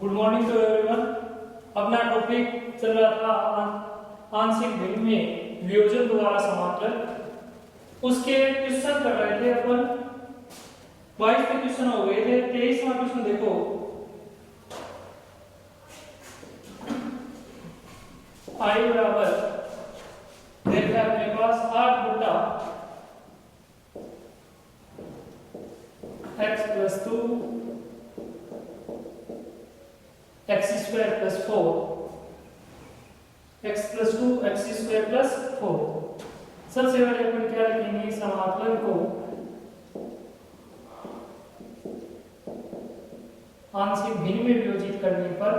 Good morning to everyone. अपना topic चल रहा था आंशिक भिन्न में वियोजन द्वारा समाकलन। उसके क्वेश्चन कर रहे थे अपन। 22 के क्वेश्चन हो गए थे। 23वां क्वेश्चन देखो। आई बराबर देखा अपने पास 8 बटा x plus 2 x square plus 4 x plus 2 x square plus 4। सबसे पहले अपन क्या लिखेंगे, समाकलन को आंशिक भिन्न में वियोजित करने पर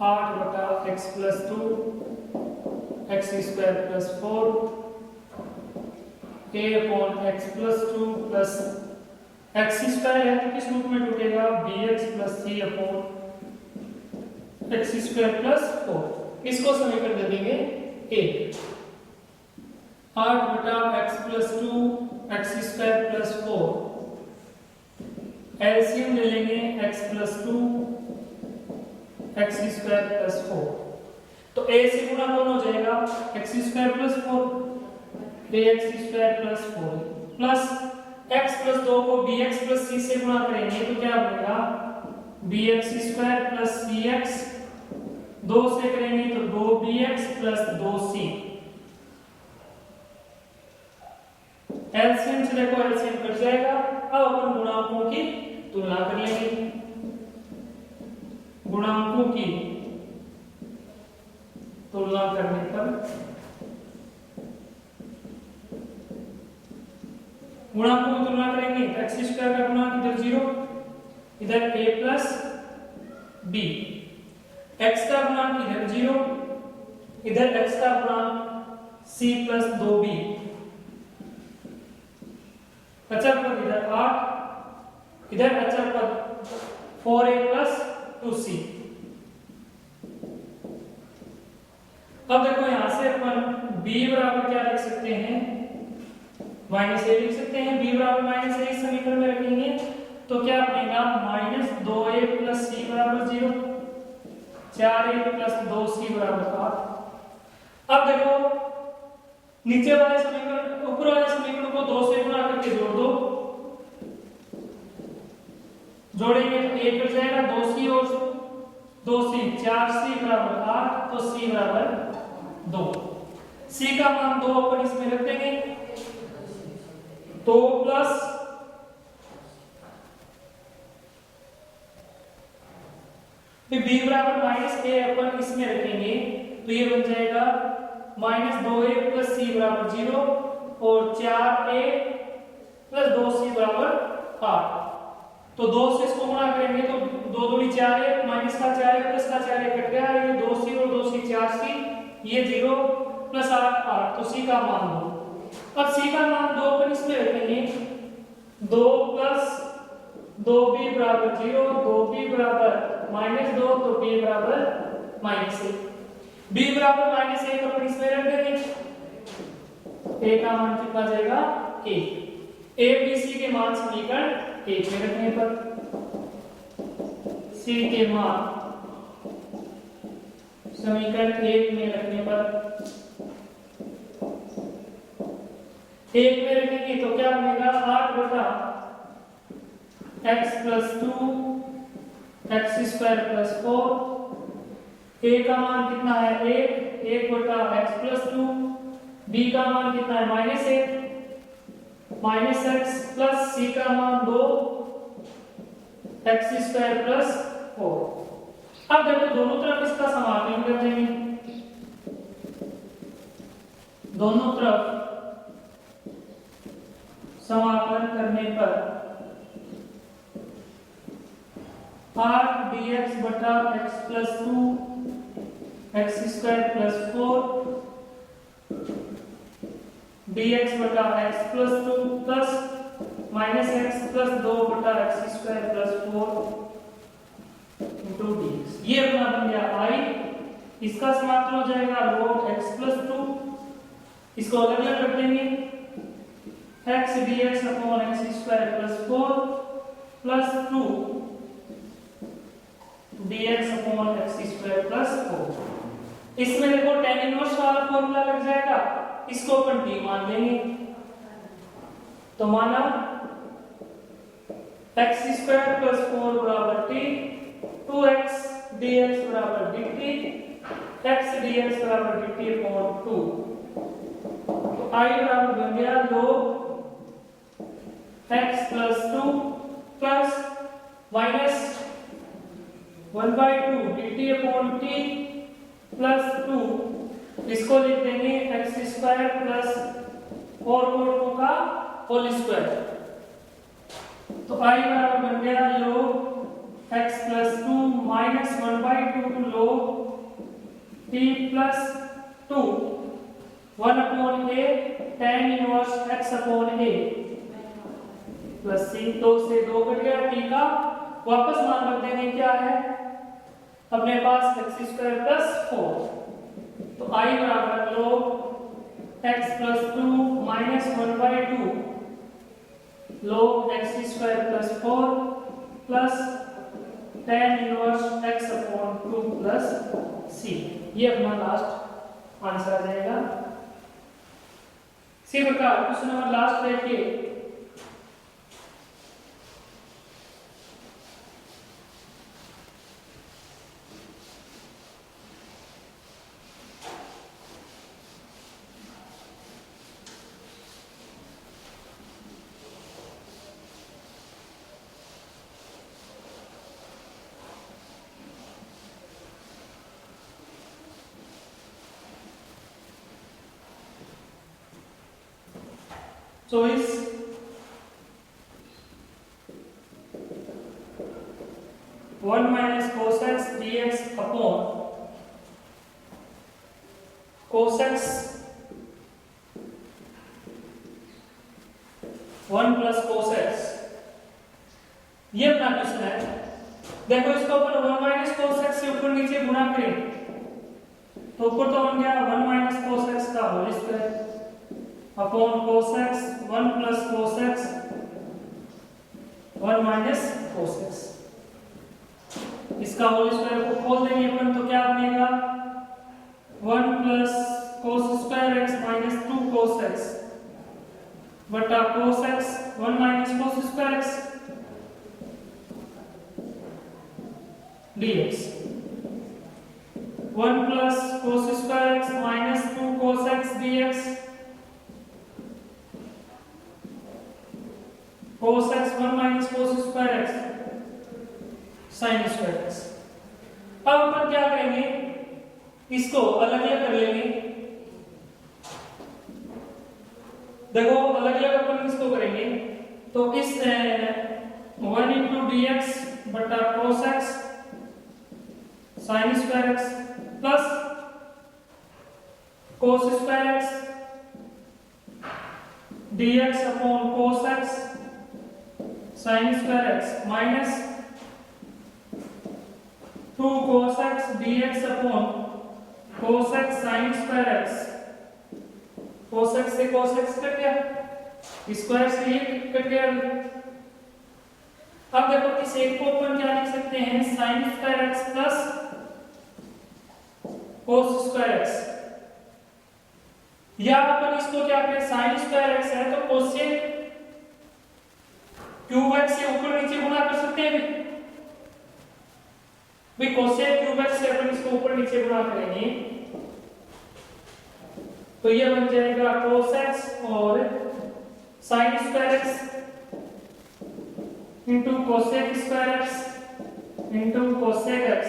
आठ बटा x plus 2 x square plus 4 a upon x plus 2 plus x square है तो किस रूप में टूटेगा, bx plus c upon x square plus 4। इसको समीकरण दे देंगे 1। 8 बटा x plus 2 x square plus 4 LCM ले लेंगे x plus 2 x square plus 4। तो a से गुणा कौन हो जाएगा, x square plus 4 ax square plus 4 plus x plus 2 को bx प्लस c से गुणा करेंगे तो क्या बनेगा, bx स्क्वायर प्लस cx। 2 से करेंगे तो 2bx प्लस 2c। एलसीएम से देखो एलसीएम कट जाएगा। अब अपन गुणांकों की तुलना कर लेंगे। गुणांकों की तुलना करने पर गुणांकों की तुलना करेंगे तो x स्क्वायर का गुणांक इधर 0, इधर a प्लस b। x का गुणांक इधर 0, इधर x का गुणांक c प्लस 2b। अचर पद इधर 8, इधर अचर पद 4a प्लस 2c। अब देखो यहां से अपन b बराबर क्या लिख सकते हैं, माइनस a लिख सकते हैं। b बराबर माइनस a इस समीकरण में रखेंगे तो क्या बनेगा, माइनस 2a प्लस c बराबर 0, 4a प्लस 2c बराबर 8। अब देखो नीचे वाले समीकरण ऊपर वाले समीकरण को 2 से गुणा करके जोड़ दो। जोड़ेंगे तो a कट जाएगा, 2c और 2c 4c बराबर 8, तो c बराबर 2। c का मान 2 अपन इसमें रख देंगे, 2 प्लस फिर b बराबर माइनस a अपन इसमें रखेंगे तो ये बन जाएगा माइनस 2a प्लस c बराबर 0 और 4a प्लस 2c बराबर 8। तो 2 से इसको गुणा करेंगे तो 2 दूनी 4a, माइनस का 4a प्लस का 4a कट गया, ये 2c और 2c 4c, ये 0 प्लस 8 8, तो c का मान 2। अब c का मान 2 अपन इसमें रखेंगे, 2 प्लस 2b बराबर 0, 2b बराबर माइनस 2, तो b बराबर माइनस 1। b बराबर माइनस 1 अपन इसमें रख देंगे, a का मान कितना जाएगा 1। a b c के मान समीकरण 1 में रखने पर c के मान समीकरण 1 में रखने पर 1 में रखेंगे तो क्या बनेगा, 8 बटा x plus 2 x square plus 4। a का मान कितना है 1 बटा x प्लस 2। b का मान कितना है minus 1 minus x plus c का मान 2 x स्क्वायर प्लस 4। अब देखो दोनों तरफ इसका समाकलन कर देंगे। दोनों तरफ समाकलन करने पर 8 dx बटा x plus 2 x square plus 4 dx बटा x plus 2 plus minus x plus 2 बटा x square plus 4 into dx। ये अपना बन गया i, इसका समाकलन हो जाएगा log x प्लस 2, इसको अलग अलग रख देंगे, x dx upon x square plus 4 plus 2 dx upon x square plus 4। इसमें देखो tan इनवर्स वाला फॉर्मूला लग जाएगा, इसको अपन t मान लेंगे, तो माना x स्क्वायर प्लस 4 बराबर t, 2x dx बराबर dt, x dx बराबर dt अपॉन 2, तो i बराबर बन गया log x plus 2 plus minus 1/2 dt upon t plus 2, इसको लिख देंगे x स्क्वायर प्लस 4 का होल स्क्वायर, तो i बराबर बन गया log x plus 2 minus 1/2 log t plus 2 1 upon a tan inverse x upon a plus c, 2 से 2 cut गया, t का वापस मान रख देंगे, क्या है अपने पास x स्क्वायर प्लस 4, तो i बराबर log x plus 2 minus 1/2 log x square plus 4 plus tan inverse x upon 2 plus c, ये अपना लास्ट आंसर आ जाएगा। इसी प्रकार क्वेश्चन नंबर लास्ट देखिए, choice one minus cos x dx upon cos x 1 plus cos x, ये अपना question है। देखो इसको अपन 1 माइनस cos x से ऊपर नीचे गुणा करें तो ऊपर तो बन गया 1 माइनस cos x का whole square upon cos x 1 plus cos x 1 minus cos x, इसका होल स्क्वायर को खोल देंगे अपन तो क्या बनेगा 1 plus cos square x minus 2 cos x बटा cos x 1 minus cos square x dx, 1 plus cos square x minus 2 cos x dx, cos x 1 minus cos square x sin square x। अब अपन क्या करेंगे, इसको अलग अलग कर लेंगे, देखो अलग अलग अपन इसको करेंगे तो इस 1 इंटू dx बटा cos x sin square x plus cos square x dx upon cos x sin square x minus 2 cos x dx upon cos x sin square x, cos x से cos x कट गया, square से ये cut गया। अब देखो इस एक को अपन क्या लिख सकते हैं sin square x plus cos square x, या अपन इसको क्या करें sin स्क्वायर x है तो cos से क्यूब x से ऊपर नीचे गुणा कर सकते हैं भाई, कोसेक क्यूब x से अपन इसको ऊपर नीचे गुणा करेंगे तो ये बन जाएगा cos x और sin square x into cosec square x into cosec x,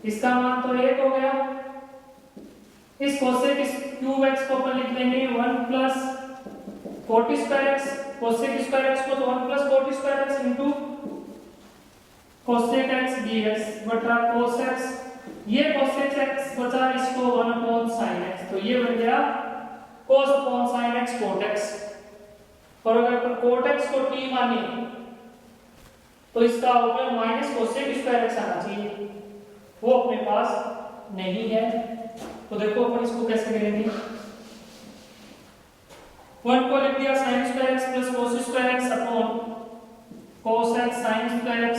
इसका मान तो 1 हो गया। इस कोसेक क्यूब x को अपन लिख लेंगे 1 plus 40 square x, cosec square x को तो 1 plus 40 square x into cosec x dx बटा cos x, ये कोसेक x बचा इसको 1 अपॉन sin x, तो ये बन गया cos upon sin x cot x, और अगर अपन cot x को t माने तो इसका हो गया माइनस कोसेक स्क्वायर x आना चाहिए, वो अपने पास नहीं है। तो देखो अपन इसको कैसे करेंगे। वन को लिख दिया sin square x plus cos square x upon cos x sin square x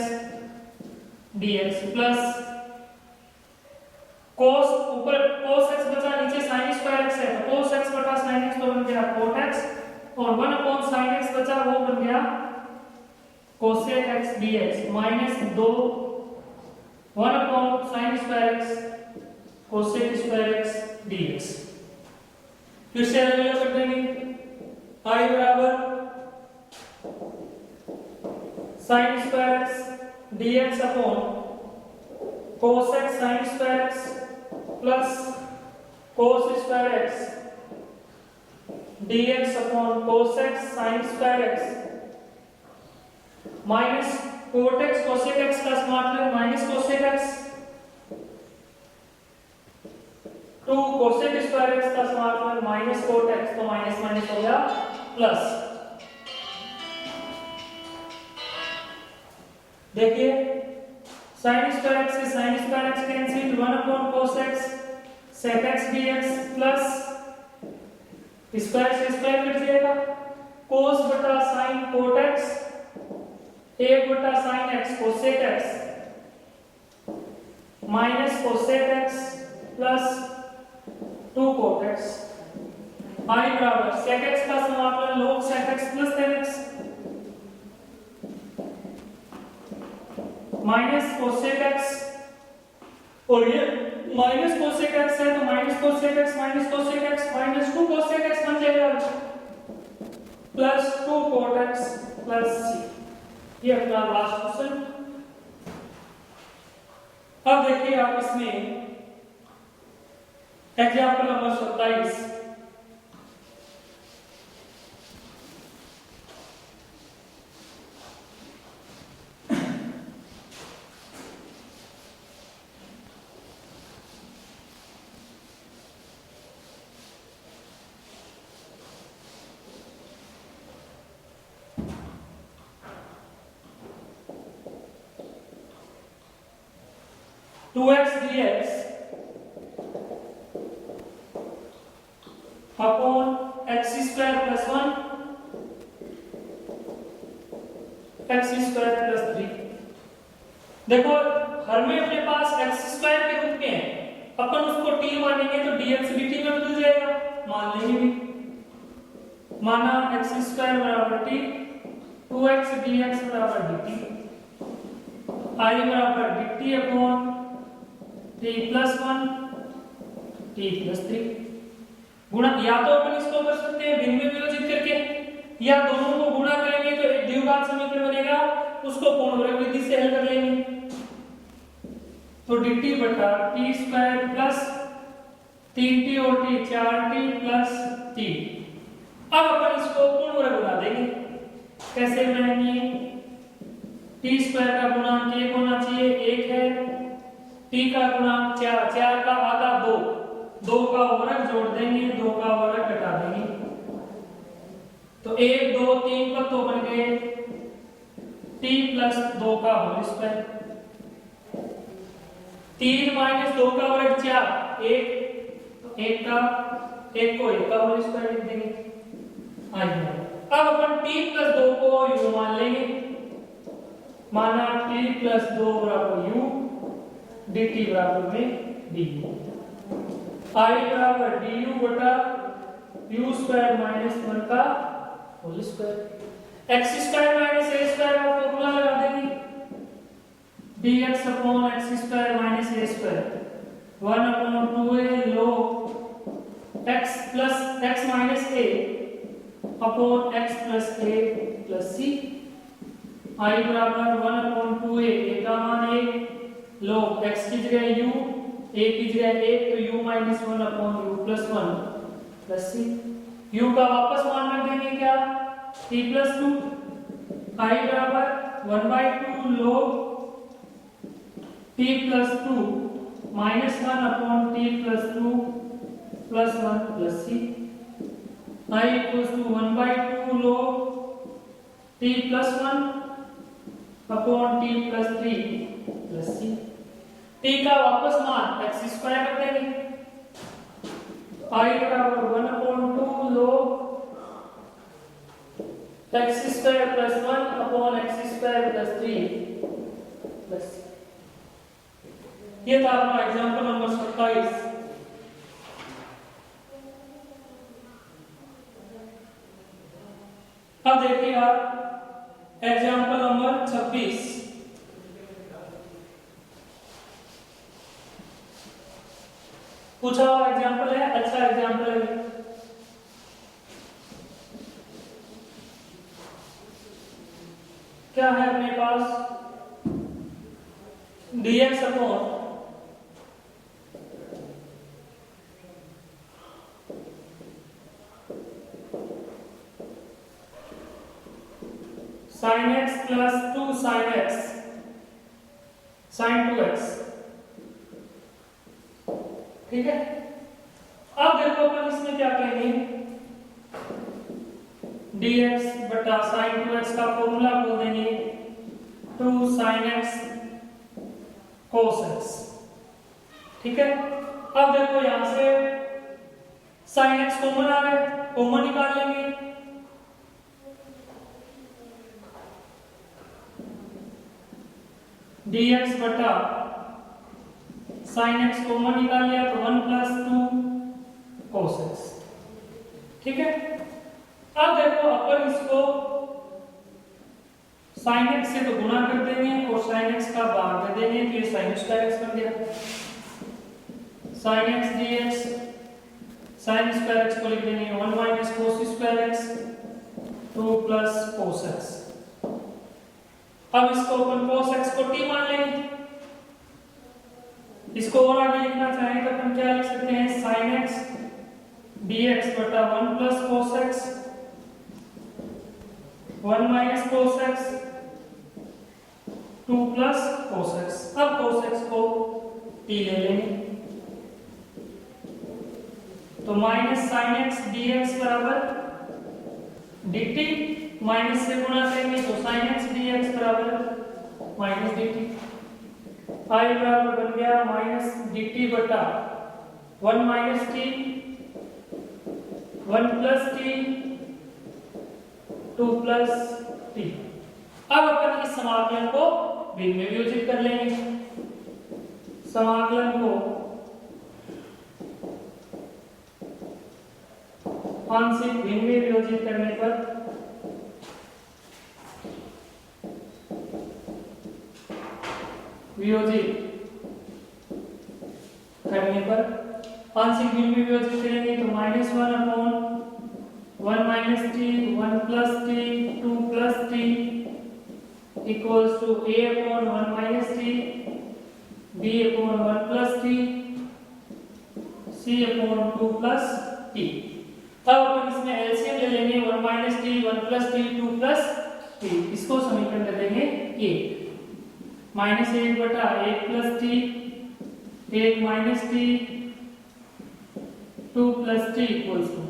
dx plus cos ऊपर cos x बचा, नीचे sin स्क्वायर x है, तो cos x बटा sin x तो बन गया cot x, और 1 अपॉन sin x बचा वो बन गया cosec x dx minus 2 1 upon sin square x cosec square x dx। फिर से अलग कर देंगे। I बराबर sin square x dx upon cos x sin square x plus cos square x dx upon cos x sin square x minus cot x cosec x का स्मार्ट में minus cosec x to cosec square x का स्मार्ट में minus cot x, तो minus minus हो गया plus. देखिए sin स्क्वायर x से sin square x cancel, 1 upon cos x sec x dx plus square से स्क्वायर कट जाएगा, cos बटा sin cot x 1 बटा sin x cosec x minus cosec x plus 2 cot x। I बराबर sec x का समाकलन log sec x plus tan x minus cosec x, और ये minus cosec x है तो minus cosec x minus cosec x minus 2 cosec x बन जाएगा plus 2 cot x plus c। ये अपना लास्ट क्वेश्चन। अब देखिए आप इसमें example number 27 2x dx upon x square plus 1 x square plus 3। देखो हर में अपने पास x स्क्वायर के रूप में है, अपन उसको t मानेंगे तो dx dt में बदल जाएगा, मान लेंगे भी। माना x स्क्वायर बराबर t 2x dx बराबर dt, I बराबर dt upon t plus 1 t plus 3 गुणा, या तो अपन इसको कर सकते हैं भिन्न में विभाजित करके, या दोनों को गुणा करेंगे तो एक द्विघात समीकरण बनेगा, उसको पूर्ण वर्ग विधि से हल कर लेंगे। तो dt बटा t स्क्वायर प्लस 3t और t 4t प्लस 3। अब अपन इसको पूर्ण वर्ग बना देंगे। कैसे बनाएंगे? t स्क्वायर का गुणांक 1 होना चाहिए, 1 है, t का गुणांक 4, 4 का आधा 2, 2 का वर्ग जोड़ देंगे, 2 का वर्ग घटा देंगे, तो 1 2 3 पर तो बन गए t प्लस 2 का होल स्क्वायर। 3 माइनस 2 का वर्ग 4, 1, तो 1 का 1 को 1 का होल स्क्वायर लिख देंगे। आइए अब अपन t प्लस 2 को u मान लेंगे। माना t प्लस 2 बराबर u, dt बराबर में du। I बराबर du बटा u स्क्वायर माइनस 1 का whole square. x square minus a square का फॉर्मूला लगा देंगे, dx upon x square minus a square 1 upon 2a log x plus x minus a upon x plus a plus c। I बराबर 1 upon 2a, a का मान 1, log x की जगह u, a की जगह 1, तो u minus 1 upon u plus 1 plus c। u का वापस मान रख देंगे क्या? t plus 2। I बराबर 1/2 log t plus 2 minus 1 upon t plus 2 plus 1 plus c। I equals to 1/2 log t plus 1 upon t plus 3 plus c। t का वापस मान x स्क्वायर कर देंगे, I बराबर 1/2 log x square plus 1 upon x square plus 3 plus. ये था अपना example number 27। अब देखिए आप एग्जांपल नंबर 26। पूछा हुआ एग्जांपल है, अच्छा एग्जांपल है। क्या है अपने पास dx upon sin x plus 2 sin x sin 2x, ठीक है। अब देखो अपन इसमें क्या कहेंगे, dx बटा sin 2x का फॉर्मूला बोल देंगे 2 sin x cos x, ठीक है। अब देखो यहां से sin x कॉमन आ रहा है, कॉमन निकाल लेंगे, dx बटा sin x कॉमन निकाल लिया तो 1 प्लस 2 cos x, ठीक है। अब देखो अपन इसको sin x से तो गुणा कर देंगे और sin x का भाग दे देंगे तो ये sin स्क्वायर x बन गया। sin x dx sin square x को लिख देंगे 1 minus cos square x 2 plus cos x। अब इसको अपन cos x को t मान लेंगे। इसको और आगे लिखना चाहें तो अपन क्या लिख सकते हैं, sin x dx बटा 1 plus cos x 1 minus cos x 2 plus cos x। अब cos x को t ले लेंगे तो माइनस sin x dx बराबर dt, माइनस से गुणा करेंगे तो sin x dx बराबर माइनस dt। I बराबर बन गया माइनस dt बटा 1 minus t 1 plus t 2 plus t। अब अपन इस समाकलन को भिन्न में वियोजित कर लेंगे। समाकलन को आंशिक भिन्न में वियोजित करने पर आंशिक भिन्न में वियोजित करेंगे तो minus 1 upon 1 minus t 1 plus t 2 plus t equals to a upon 1 minus t b upon 1 plus t c upon 2 plus t. अब अपन इसमें एलसीएम ले लेंगे 1 minus t 1 plus t 2 plus t, इसको समीकरण दे देंगे 1 माइनस 1 बटा 1 plus t 1 minus t 2 plus t equals to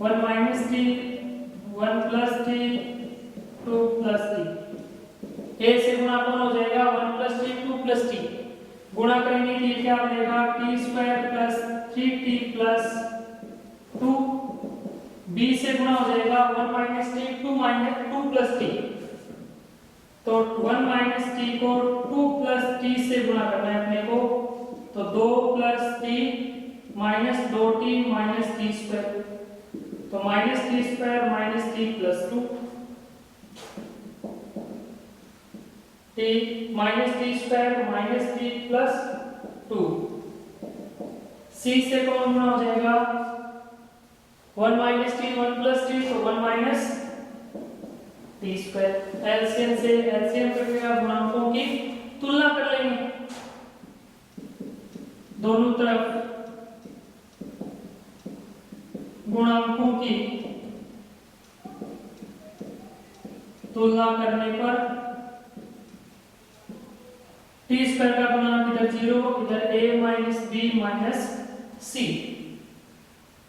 1 minus t 1 plus t 2 plus T. ए से गुणा कौन हो जाएगा 1 प्लस टी 2 प्लस टी, गुणा करेंगे तो ये क्या बनेगा T square plus 3t plus 2। b से गुणा हो जाएगा 1 माइनस टी 2 प्लस टी, तो 1 माइनस टी को 2 प्लस टी से गुणा करना है अपने को, तो 2 plus T minus 2t minus T square, तो minus T square minus T plus 2 T minus T square minus T plus 2। c से कौन गुणा हो जाएगा 1 माइनस टी 1 प्लस टी, तो 1 माइनस टी स्क्वायर। एलसीएम से एलसीएम करके आप गुणांकों की तुलना कर लेंगे, दोनों तरफ गुणांकों की तुलना करने पर टी स्क्वायर का गुणांक इधर 0 इधर a minus b minus c,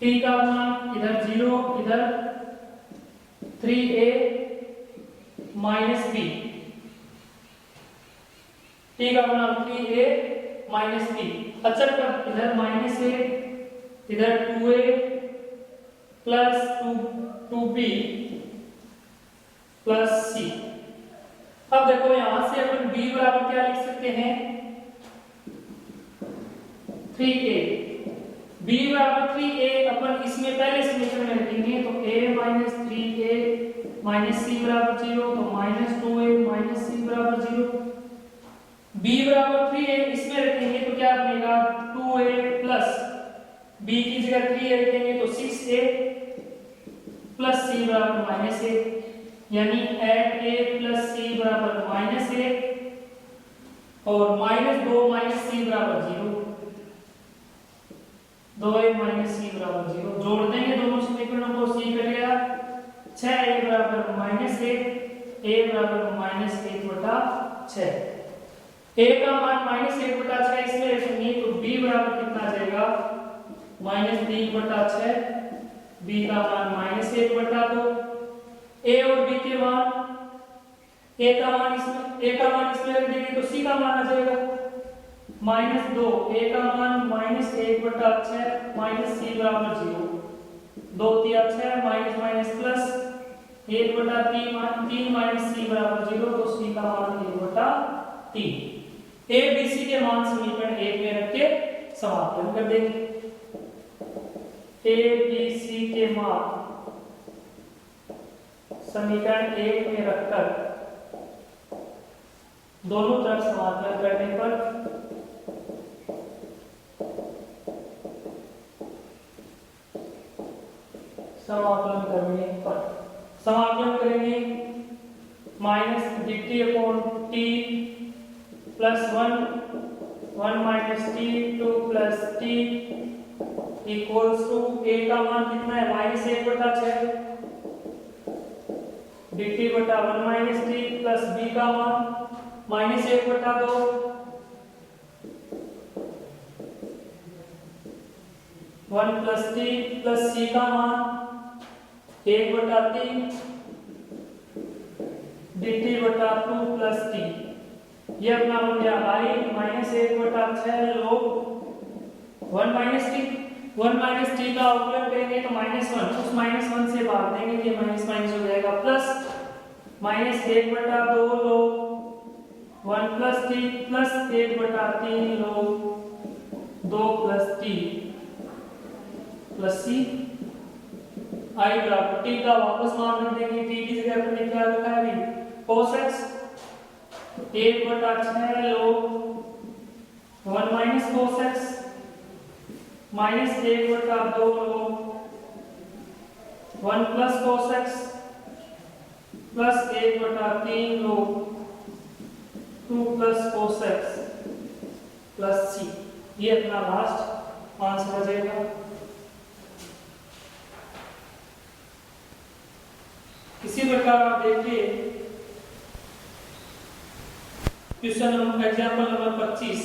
T का गुणांक इधर 0 इधर 3a माइनस b, t का मान 3a माइनस t। अच्छा पर इधर माइनस a, इधर 2a plus 2b plus c। अब देखो यहां से अपन b बराबर क्या लिख सकते हैं 3a। b बराबर 3a अपन इसमें पहले समीकरण में लिखेंगे तो a minus 3a minus c बराबर 0, तो माइनस 2a माइनस c बराबर 0। b बराबर 3a इसमें रखेंगे तो क्या बनेगा 2a प्लस b की जगह 3a रखेंगे तो 6a प्लस c बराबर माइनस a, यानी एट a प्लस c बराबर माइनस a और माइनस 2 माइनस c बराबर 0, 2a माइनस c बराबर 0। जोड़ देंगे दोनों समीकरणों को, c कट गया 6a बराबर माइनस 1, a बराबर माइनस 1/6। a का मान माइनस 1/6 इसमें रखेंगे तो b बराबर कितना आ जाएगा माइनस 3/6, b का मान माइनस 1/2। a और b के मान a का मान इसमें रख देंगे तो c का मान आ जाएगा माइनस 2, a का मान माइनस 1/6 माइनस c बराबर 0, 2 3 6 minus minus plus 1/3 minus c बराबर 0, तो c का मान 1/3। a b c के मान समीकरण 1 में रख के समाकलन कर देंगे। a b c के मान समीकरण 1 में रखकर दोनों तरफ समाकलन करने पर समाकलन करेंगे minus dt upon t plus 1 minus t 2 plus t equals to a का मान कितना है माइनस 1/6 dt बटा 1 माइनस t प्लस b का मान minus 1/2 1 plus t plus c का मान 1/3 dt बटा 2 प्लस t। ये अपना बन गया i minus 1/6 log 1 minus t का अवकलन करेंगे तो -1, उस -1 से भाग देंगे ये माइनस माइनस हो जाएगा plus -1/2 log 1 plus t plus 1/3 log 2 plus t plus c। i बराबर t का वापस मान रख देंगे, t की जगह पर क्या रखा है अभी cos x 1/6 log 1 minus cos x minus 1/2 log 1 plus cos x plus 1/3 log 2 plus cos x plus c। ये अपना लास्ट आंसर हो जाएगा। इसी प्रकार आप देखिए question number example number 25।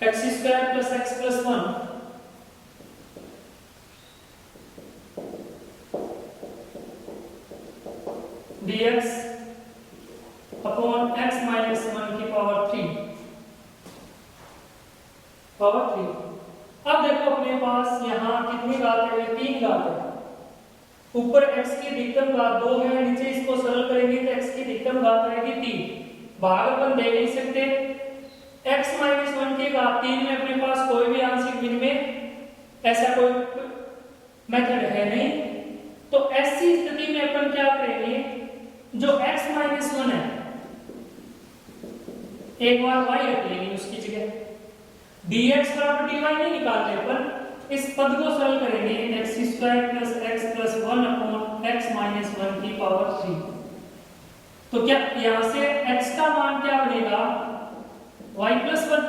x square plus x plus 1 dx upon x minus 1 की power 3 अब देखो अपने पास यहाँ कितनी घात है 3 घात है। ऊपर x की अधिकतम घात 2 है, नीचे इसको सरल करेंगे तो x की अधिकतम घात आएगी 3। भाग अपन दे नहीं सकते, x माइनस 1 की घात 3 में अपने पास कोई भी आंशिक विनिमय ऐसा कोई मेथड है नहीं, तो ऐसी स्थिति में अपन क्या करेंगे जो x माइनस 1 है एक बार y रख लेंगे उसकी जगह, dx बराबर dy नहीं निकालते अपन, इस पद को सरल करेंगे x square plus x plus 1 upon x minus 1 की पावर 3। तो क्या यहां से x का मान क्या बनेगा y प्लस 1,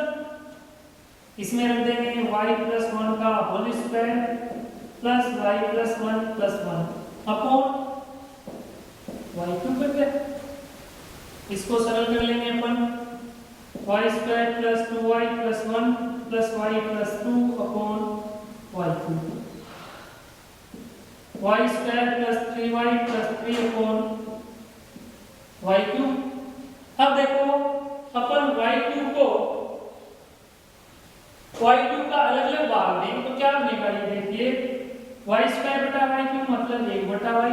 इसमें रख देंगे y प्लस 1 का whole square plus y plus 1 plus 1 upon y cube कर दिया। इसको सरल कर लेंगे अपन y square plus 2y plus 1 plus y plus 2 upon y cube, y square plus 3y plus 3 upon y cube. अब देखो अपन y क्यूब को y क्यूब का अलग अलग भाग देंगे तो क्या बनेगा, ये देखिए y स्क्वायर बटा y क्यूब मतलब 1 बटा y,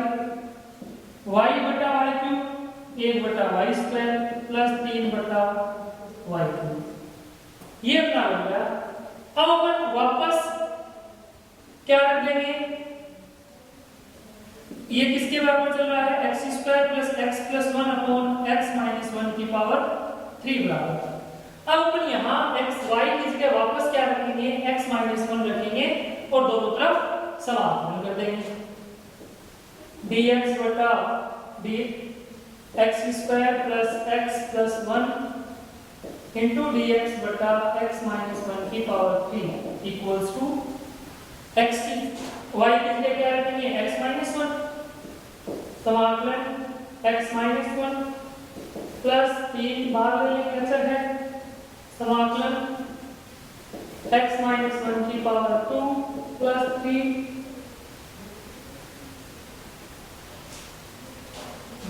y बटा y क्यूब 1 बटा y स्क्वायर प्लस 3 बटा y क्यूब, ये अपना बन गया। अब अपन वापस क्या रख देंगे, ये किसके बराबर चल रहा है x square plus x plus 1 upon x minus 1 की पावर 3 बराबर। अब अपन यहाँ x y की जगह वापस क्या रखेंगे, x माइनस 1 रखेंगे और दोनों तरफ समाकलन कर देंगे। dx बटा x square plus x plus 1 into dx बटा x माइनस 1 की पावर 3 इक्वल्स टू x की y की जगह क्या रखेंगे, x माइनस 1 समाकलन x माइनस 1 प्लस 3 बाहर ले लेंगे, अच्छा है समाकलन x माइनस 1 की power 2 plus 3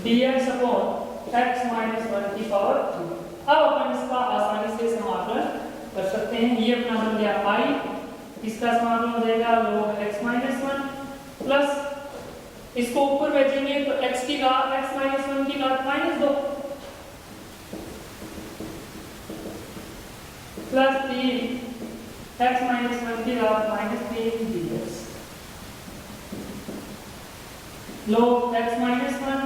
dx upon x minus 1 की पावर 2। अब अपन इसका आसानी से समाकलन कर सकते हैं। ये अपना बन गया i, इसका समाकलन हो जाएगा log x माइनस 1 प्लस इसको ऊपर भेजेंगे तो x की घात x माइनस 1 की घात माइनस 2 प्लस 3 x माइनस 1 की घात minus 3 dx log x minus 1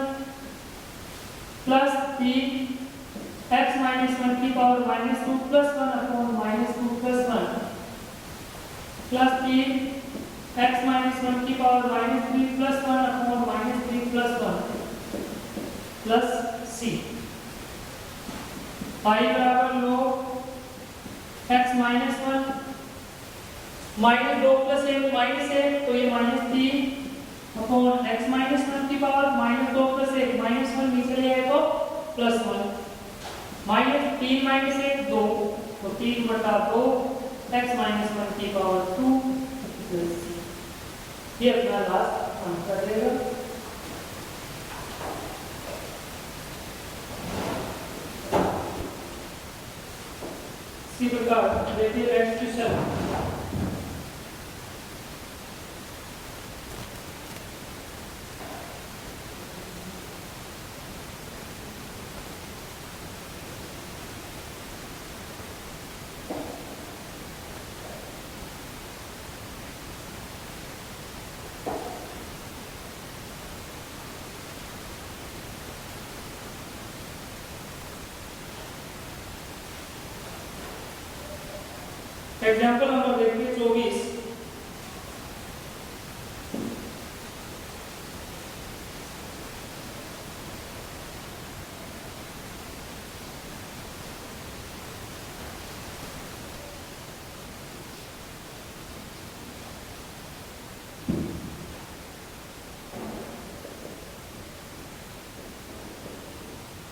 plus 3 x minus 1 की power minus 2 plus 1 upon minus 2 plus 1 plus 3 x minus 1 की power minus 3 plus 1 upon minus 3 plus 1 plus c i बराबर log x minus 1 minus 2 plus 1 minus 1 तो ये minus 3 upon x minus 1 की power minus 2 plus 1 minus 1 नीचे ले आए तो plus 1 minus 3 minus 1 2 तो 3 बटा 2 x माइनस 1 की पावर 2 प्लस c, ये अपना लास्ट आंसर रहेगा। इसी प्रकार देखिए नेक्स्ट क्वेश्चन, एग्जाम्पल नंबर देखिए 24।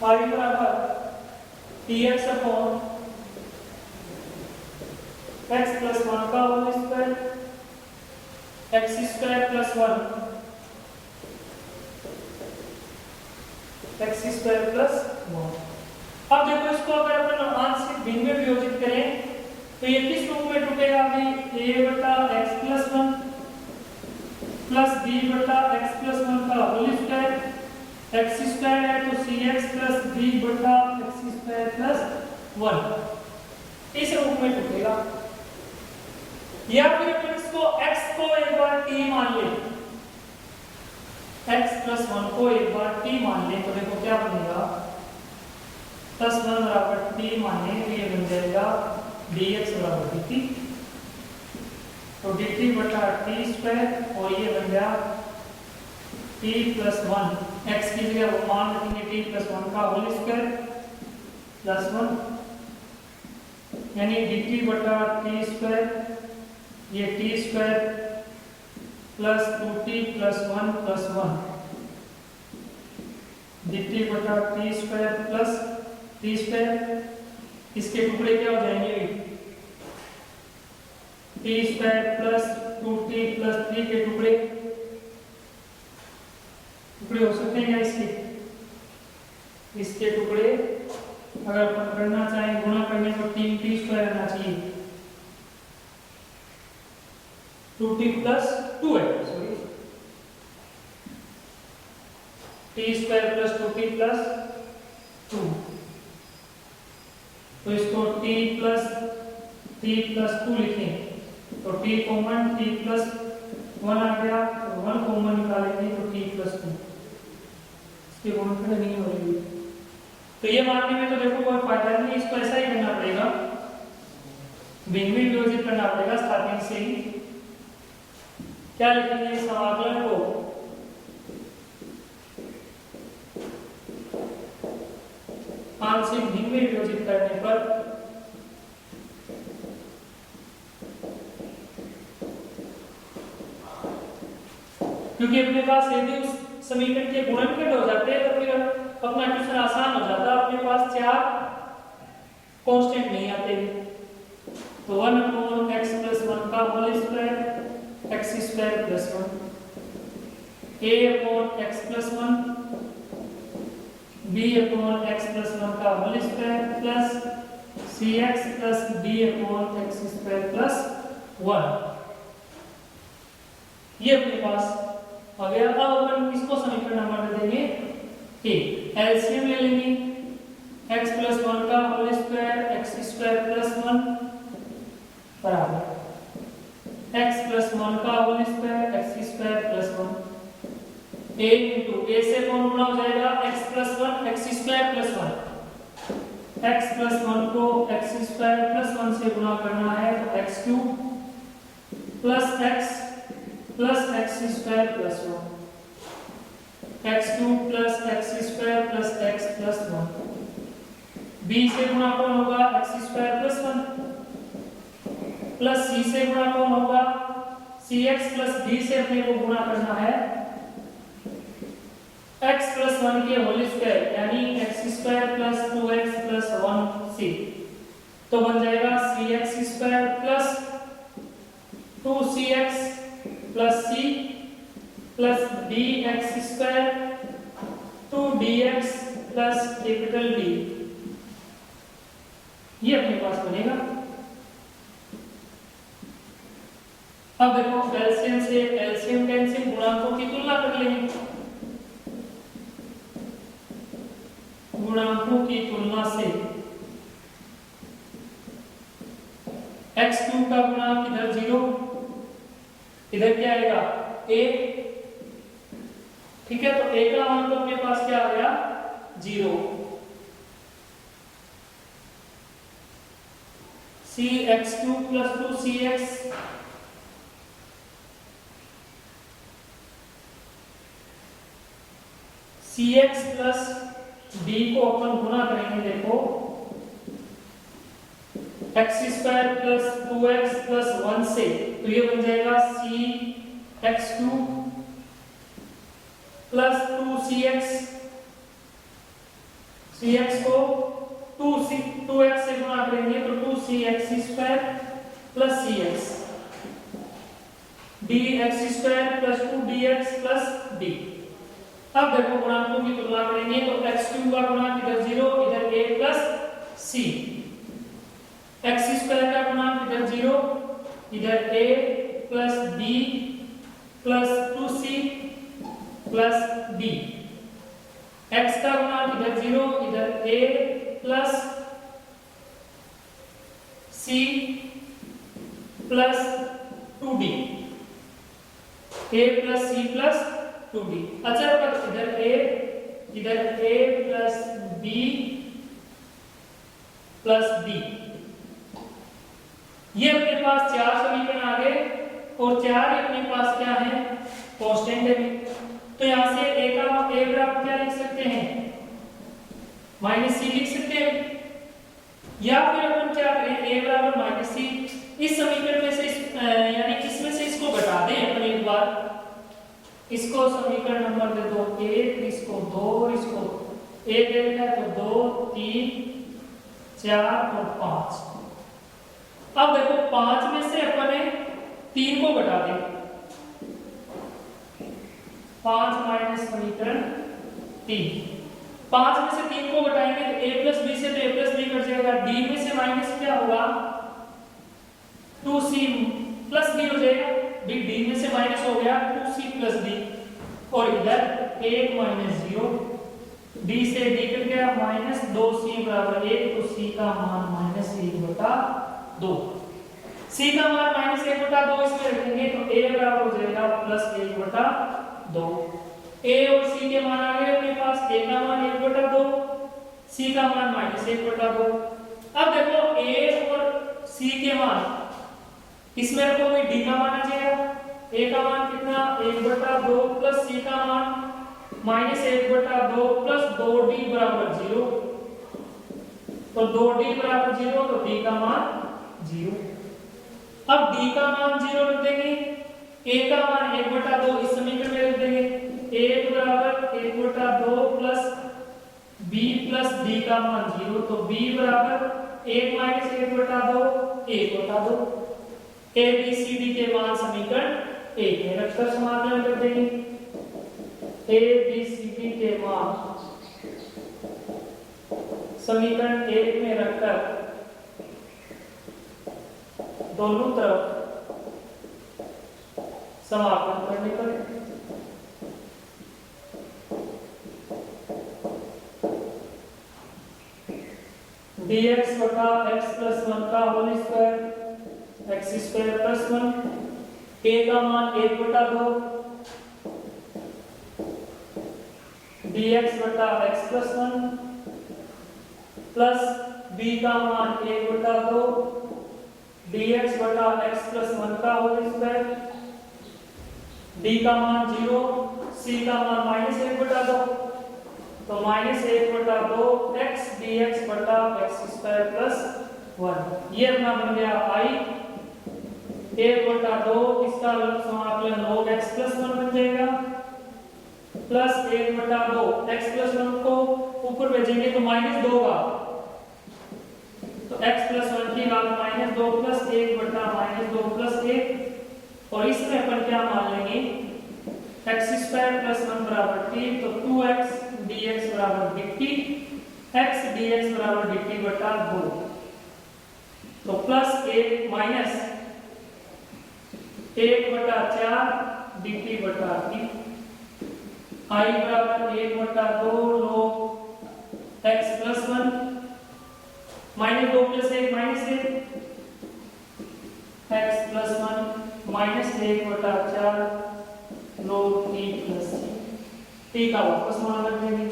y बराबर dx अपॉन x प्लस 1 का whole square x square plus 1 x square plus 1। अब देखो इसको अगर अपन आंशिक भिन्न में वियोजित करें तो ये किस रूप में टूटेगा, अभी a बटा x प्लस 1 प्लस b बटा x प्लस 1 का होल स्क्वायर, x स्क्वायर है तो cx प्लस b बटा x स्क्वायर प्लस 1 इस रूप में टूटेगा। या फिर अपन इसको x को एक बार t मान ले, x प्लस 1 को एक बार t मान ले तो देखो क्या बनेगा, प्लस 1 बराबर t माने तो ये बन जाएगा dx बराबर dt, तो dt बटा t स्क्वायर और ये बन गया t प्लस 1 x की जगह वो मान रखेंगे t प्लस 1 का होल स्क्वायर प्लस 1 यानी dt बटा t स्क्वायर, ये t square plus 2t plus 1 plus 1 dt बटा t square plus t square, इसके टुकड़े क्या हो जाएंगे t square plus 2t plus 3 के टुकड़े हो सकते हैं क्या इसके टुकड़े अगर अपन करना चाहें गुणा करने पर 3t स्क्वायर आना चाहिए, 2t प्लस 2 है sorry t square plus 2t plus 2, तो इसको t प्लस 2 लिखें तो t कॉमन t प्लस 1 आ गया, तो 1 कॉमन निकालेंगे तो t प्लस 2, इसके गुणनखंड नहीं हो रही। तो ये मानने में तो देखो कोई फायदा नहीं, इसको ऐसा ही करना पड़ेगा, भिन्न भिन्न विभाजित करना पड़ेगा स्टार्टिंग से ही। क्या लिखेंगे समाकलन को आंशिक भिन्न में विभाजित करने पर क्योंकि अपने पास यदि उस समीकरण के गुणनखंड हो जाते हैं तो फिर अपना क्वेश्चन आसान हो जाता, अपने पास 4 कांस्टेंट नहीं आते, तो 1 अपॉन x प्लस 1 का whole square x square plus 1 a upon x plus 1 b upon x plus 1 का whole square plus cx plus d upon x square plus 1, ये अपने पास आ गया। अब अपन इसको समीकरण नंबर दे देंगे कि एलसीएम ले लेंगे x प्लस 1 का whole square x square plus 1 बराबर x प्लस 1 का whole square x square plus 1 a into a से कौन गुणा हो जाएगा x plus 1 x square plus 1, x plus 1 को x स्क्वायर प्लस 1 से गुणा करना है तो x cube plus x square plus 1 x cube plus x square plus x plus 1, b से गुणा कौन होगा x square plus 1 plus c से गुणा कौन होगा cx प्लस d से अपने को गुणा करना है x प्लस 1 के होल स्क्वायर यानी x square plus 2x plus 1c, तो बन जाएगा cx square plus 2cx plus c plus dx square 2dx plus capital D, ये अपने पास बनेगा। अब देखो एलसीएम से एलसीएम कैंसिल गुणांकों की तुलना कर लेंगे, गुणांकों की तुलना से x क्यूब का गुणांक इधर 0, इधर क्या आएगा a, ठीक है, तो a का मान तो अपने पास क्या आ गया 0, cx cube plus 2cx cx plus d को अपन गुणा करेंगे, देखो x square plus 2x plus 1 से, तो ये बन जाएगा cx cube plus 2cx, cx को 2x से गुणा करेंगे तो 2cx square plus cx, dx square plus 2dx plus d। अब देखो गुणांकों की तुलना करेंगे तो x क्यूब का गुणांक इधर 0, इधर a plus c, x square का गुणांक इधर 0, इधर a plus b plus 2c plus d, x का गुणांक इधर 0, इधर a plus c plus 2d, a plus c plus 2d। अच्छा इधर a plus b plus d, ये अपने पास 4 समीकरण आ गए और 4 अपने पास क्या है कांस्टेंट है, तो यहाँ से a बराबर क्या लिख सकते हैं, -c लिख सकते हैं, या फिर अपन क्या करें, a बराबर -c, इस समीकरण में से यानी इसमें से इसको घटा दें अपन एक बार, इसको समीकरण नंबर दे दो 1, इसको 2 और इसको 1 देना है तो 2 3 4 और 5। अब देखो 5 में से अपन ने 3 को घटा दें, 5 माइनस समीकरण 3, 5 में से 3 को घटाएंगे तो a प्लस बी से तो a प्लस बी कट जाएगा, d में से माइनस क्या होगा 2c प्लस d हो जाएगा, d में से माइनस हो गया 2c प्लस d, और इधर 1 माइनस 0, d से d कट गया -2c बराबर 1, तो c का मान -1/2, c का मान -1/2 इसमें रखेंगे तो a बराबर हो जाएगा +1/2, a और c के मान आ गए अपने पास, a का मान 1/2, c का मान -1/2। अब देखो a और c के मान इसमें रखोगे, d का मान आ जाएगा, a का मान कितना 1/2 प्लस c का मान -1/2 प्लस 2d बराबर 0, तो 2d बराबर 0 तो d का मान 0। अब d का मान 0 रख देंगे, a का मान 1/2 इस समीकरण में रख देंगे, a बराबर 1/2 प्लस b प्लस d का मान 0, तो b बराबर 1 minus 1/2 1/2, a b c d के मान समीकरण 1 में रखकर समाधान कर देंगे, a b c d के मान समीकरण 1 में रखकर दोनों तरफ समाकलन करने पर dx बटा x प्लस 1 का whole square x square plus 1, a का मान 1/2 dx बटा x प्लस 1 प्लस b का मान 1/2 dx बटा x प्लस 1 का होल स्क्वायर, d का मान 0, c का मान -1/2, तो -1/2 x dx बटा x स्क्वायर प्लस 1, ये अपना बन गया i 1/2, इसका समाकलन log x प्लस 1 बन जाएगा, प्लस 1/2 x प्लस 1 को ऊपर भेजेंगे तो -2 का, तो x प्लस 1 की वैल्यू -2 प्लस 1/-2 प्लस 1, और इसमें अपन क्या मान लेंगे x स्क्वायर प्लस 1 बराबर t, तो 2x dx बराबर dt, x dx बराबर dt बटा 2, तो प्लस 1 माइनस 1/4 dt बटा t, i बराबर 1/2 log x plus 1, -2 plus 1 -1, x plus 1 -1/4 log t plus t का वापस मान रख देंगे,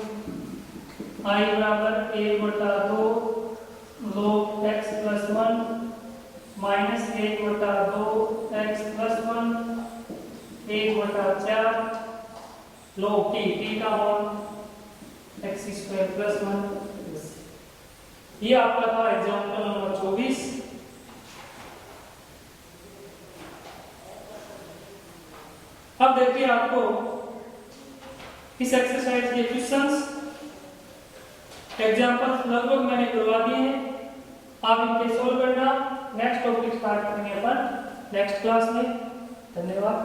i बराबर 1/2 log x plus 1 -1/2 x plus 1 1/4 log t का मान x स्क्वायर प्लस 1। ये आपका था एग्जाम्पल नंबर 24। अब देखिए आपको इस एक्सरसाइज के क्वेश्चंस एग्जाम्पल लगभग मैंने करवा दिए हैं, आप इनके सोल्व करना, नेक्स्ट टॉपिक स्टार्ट करेंगे अपन नेक्स्ट क्लास में। धन्यवाद।